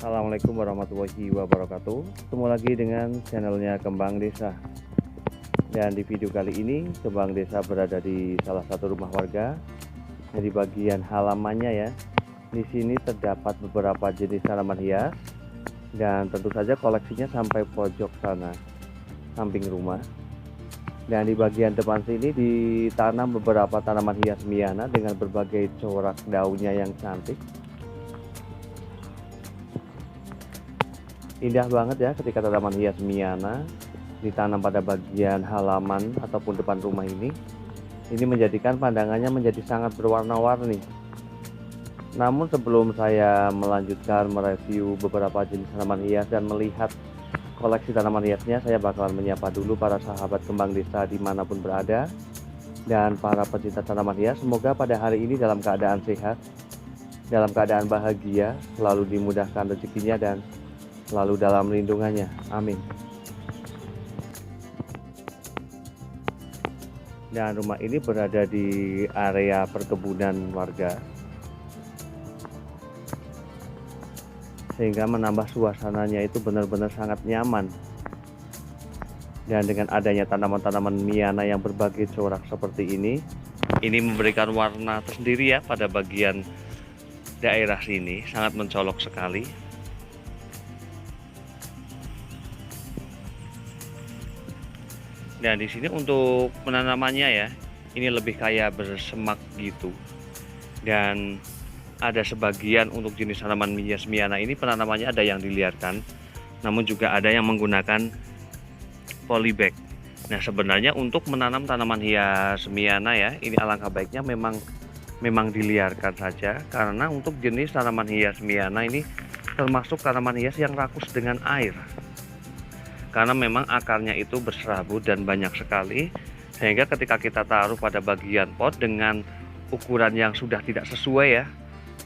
Assalamualaikum warahmatullahi wabarakatuh. Ketemu lagi dengan channelnya Kembang Desa. Dan di video kali ini Kembang Desa berada di salah satu rumah warga. Di bagian halamannya ya. Di sini terdapat beberapa jenis tanaman hias dan tentu saja koleksinya sampai pojok sana, samping rumah. Dan di bagian depan sini ditanam beberapa tanaman hias miana dengan berbagai corak daunnya yang cantik. Indah banget ya ketika tanaman hias miana ditanam pada bagian halaman ataupun depan rumah ini. Ini menjadikan pandangannya menjadi sangat berwarna-warni. Namun sebelum saya melanjutkan mereview beberapa jenis tanaman hias dan melihat koleksi tanaman hiasnya, saya bakalan menyapa dulu para sahabat Kembang Desa dimanapun berada. Dan para pecinta tanaman hias, semoga pada hari ini dalam keadaan sehat, dalam keadaan bahagia, selalu dimudahkan rezekinya dan selalu dalam lindungannya. Amin. Dan rumah ini berada di area perkebunan warga, sehingga menambah suasananya itu benar-benar sangat nyaman. Dan dengan adanya tanaman-tanaman miana yang berbagai corak seperti ini memberikan warna tersendiri ya pada bagian daerah sini, sangat mencolok sekali. Dan di sini untuk penanamannya ya, ini lebih kayak bersemak gitu. Dan ada sebagian untuk jenis tanaman hias miana ini penanamannya ada yang diliarkan, namun juga ada yang menggunakan polybag. Nah, sebenarnya untuk menanam tanaman hias miana ya, ini alangkah baiknya memang diliarkan saja, karena untuk jenis tanaman hias miana ini termasuk tanaman hias yang rakus dengan air. Karena memang akarnya itu berserabut dan banyak sekali, sehingga ketika kita taruh pada bagian pot dengan ukuran yang sudah tidak sesuai ya,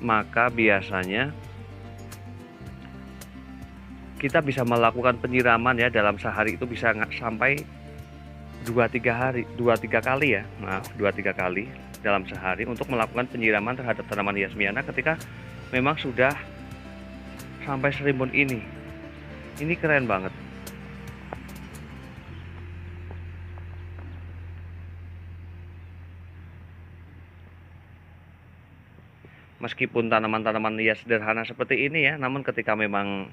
maka biasanya kita bisa melakukan penyiraman ya, dalam sehari itu bisa sampai 2-3 kali ya, 2-3 kali dalam sehari untuk melakukan penyiraman terhadap tanaman hias miana ketika memang sudah sampai serimbun ini. Ini keren banget. Meskipun tanaman-tanaman hias sederhana seperti ini ya, namun ketika memang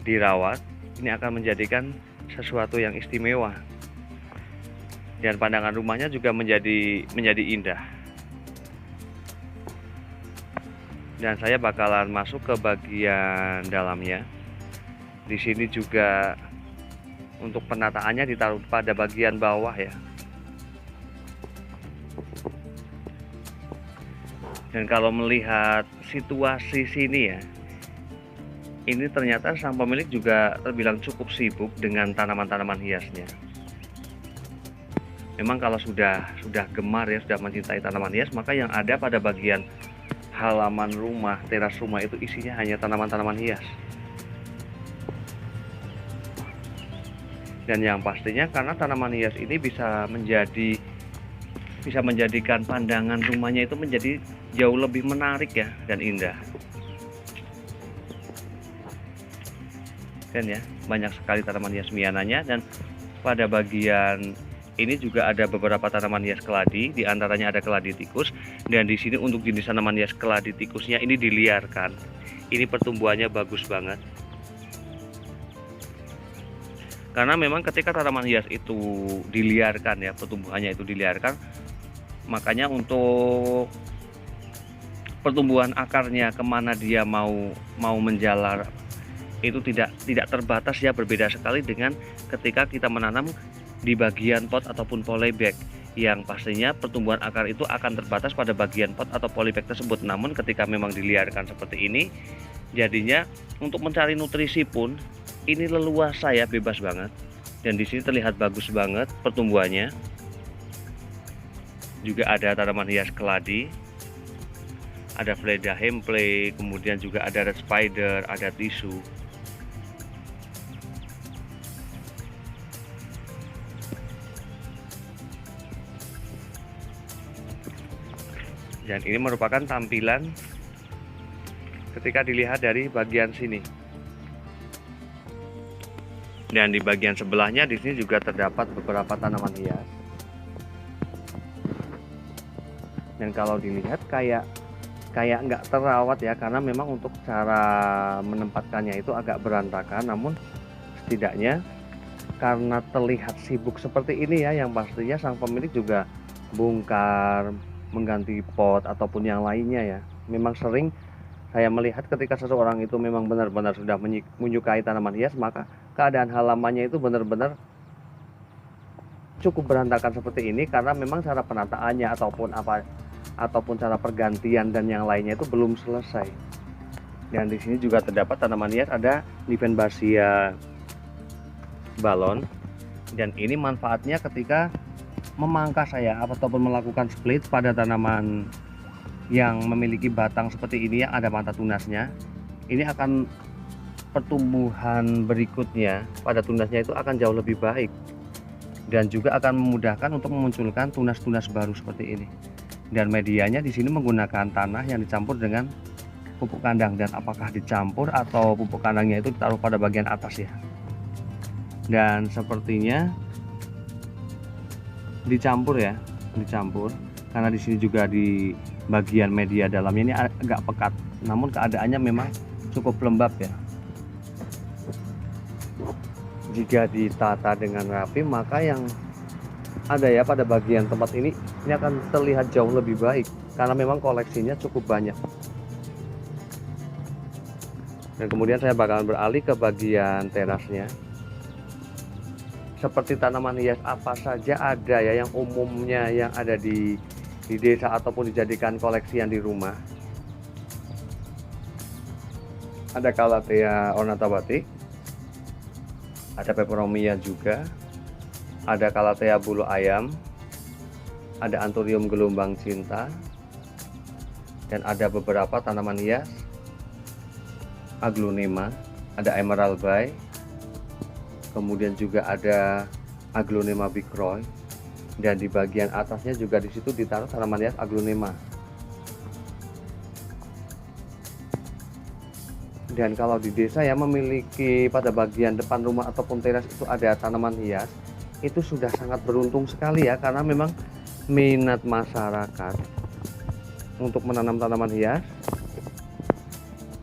dirawat, ini akan menjadikan sesuatu yang istimewa. Dan pandangan rumahnya juga menjadi indah. Dan saya bakalan masuk ke bagian dalamnya. Di sini juga untuk penataannya ditaruh pada bagian bawah ya. Dan kalau melihat situasi sini ya, ini ternyata sang pemilik juga terbilang cukup sibuk dengan tanaman-tanaman hiasnya. Memang kalau sudah gemar ya, sudah mencintai tanaman hias, maka yang ada pada bagian halaman rumah, teras rumah itu isinya hanya tanaman-tanaman hias. Dan yang pastinya karena tanaman hias ini bisa menjadikan pandangan rumahnya itu menjadi jauh lebih menarik ya dan indah. Kan ya, banyak sekali tanaman hias miananya. Dan pada bagian ini juga ada beberapa tanaman hias keladi, di antaranya ada keladi tikus. Dan di sini untuk jenis tanaman hias keladi tikusnya ini diliarkan. Ini pertumbuhannya bagus banget. Karena memang ketika tanaman hias itu diliarkan ya, pertumbuhannya itu diliarkan, makanya untuk pertumbuhan akarnya kemana dia mau menjalar itu tidak terbatas ya, berbeda sekali dengan ketika kita menanam di bagian pot ataupun polybag, yang pastinya pertumbuhan akar itu akan terbatas pada bagian pot atau polybag tersebut. Namun ketika memang diliarkan seperti ini, jadinya untuk mencari nutrisi pun ini leluasa ya, bebas banget. Dan di sini terlihat bagus banget pertumbuhannya. Juga ada tanaman hias keladi, ada Fleda hempley, kemudian juga ada red spider, ada tisu. Dan ini merupakan tampilan ketika dilihat dari bagian sini. Dan di bagian sebelahnya di sini juga terdapat beberapa tanaman hias. Dan kalau dilihat kayak nggak terawat ya, karena memang untuk cara menempatkannya itu agak berantakan. Namun setidaknya karena terlihat sibuk seperti ini ya, yang pastinya sang pemilik juga bongkar, mengganti pot ataupun yang lainnya ya. Memang sering saya melihat ketika seseorang itu memang benar-benar sudah menyukai tanaman hias, maka keadaan halamannya itu benar-benar cukup berantakan seperti ini, karena memang cara penataannya ataupun cara pergantian dan yang lainnya itu belum selesai. Dan di sini juga terdapat tanaman hias, ada Livenbacia balon, dan ini manfaatnya ketika memangkas ataupun melakukan split pada tanaman yang memiliki batang seperti ini yang ada mata tunasnya. Ini akan pertumbuhan berikutnya pada tunasnya itu akan jauh lebih baik, dan juga akan memudahkan untuk memunculkan tunas-tunas baru seperti ini. Dan medianya di sini menggunakan tanah yang dicampur dengan pupuk kandang, dan apakah dicampur atau pupuk kandangnya itu ditaruh pada bagian atas ya. Dan sepertinya dicampur ya, karena di sini juga di bagian media dalamnya ini agak pekat, namun keadaannya memang cukup lembab ya. Jika ditata dengan rapi, maka yang ada ya pada bagian tempat ini akan terlihat jauh lebih baik, karena memang koleksinya cukup banyak. Dan kemudian saya bakalan beralih ke bagian terasnya. Seperti tanaman hias apa saja ada ya yang umumnya yang ada di desa ataupun dijadikan koleksian di rumah. Ada Calathea ornata batik, ada Peperomia juga, ada Calathea bulu ayam, ada Anthurium gelombang cinta, dan ada beberapa tanaman hias Aglonema, ada Emerald Bay, kemudian juga ada Aglonema Bicroy, dan di bagian atasnya juga di situ ditaruh tanaman hias Aglonema. Dan kalau di desa ya memiliki pada bagian depan rumah ataupun teras itu ada tanaman hias, itu sudah sangat beruntung sekali ya, karena memang minat masyarakat untuk menanam tanaman hias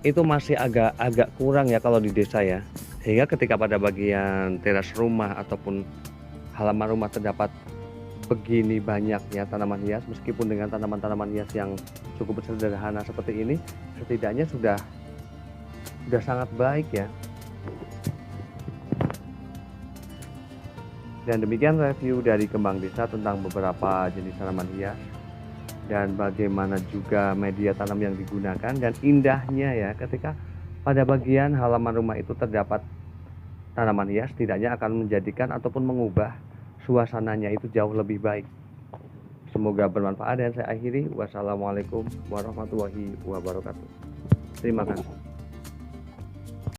itu masih agak kurang ya kalau di desa ya. Sehingga ketika pada bagian teras rumah ataupun halaman rumah terdapat begini banyaknya tanaman hias, meskipun dengan tanaman-tanaman hias yang cukup sederhana seperti ini, setidaknya sudah sangat baik ya. Dan demikian review dari Kembang Desa tentang beberapa jenis tanaman hias dan bagaimana juga media tanam yang digunakan, dan indahnya ya ketika pada bagian halaman rumah itu terdapat tanaman hias, setidaknya akan menjadikan ataupun mengubah suasananya itu jauh lebih baik. Semoga bermanfaat, dan saya akhiri. Wassalamualaikum warahmatullahi wabarakatuh. Terima kasih.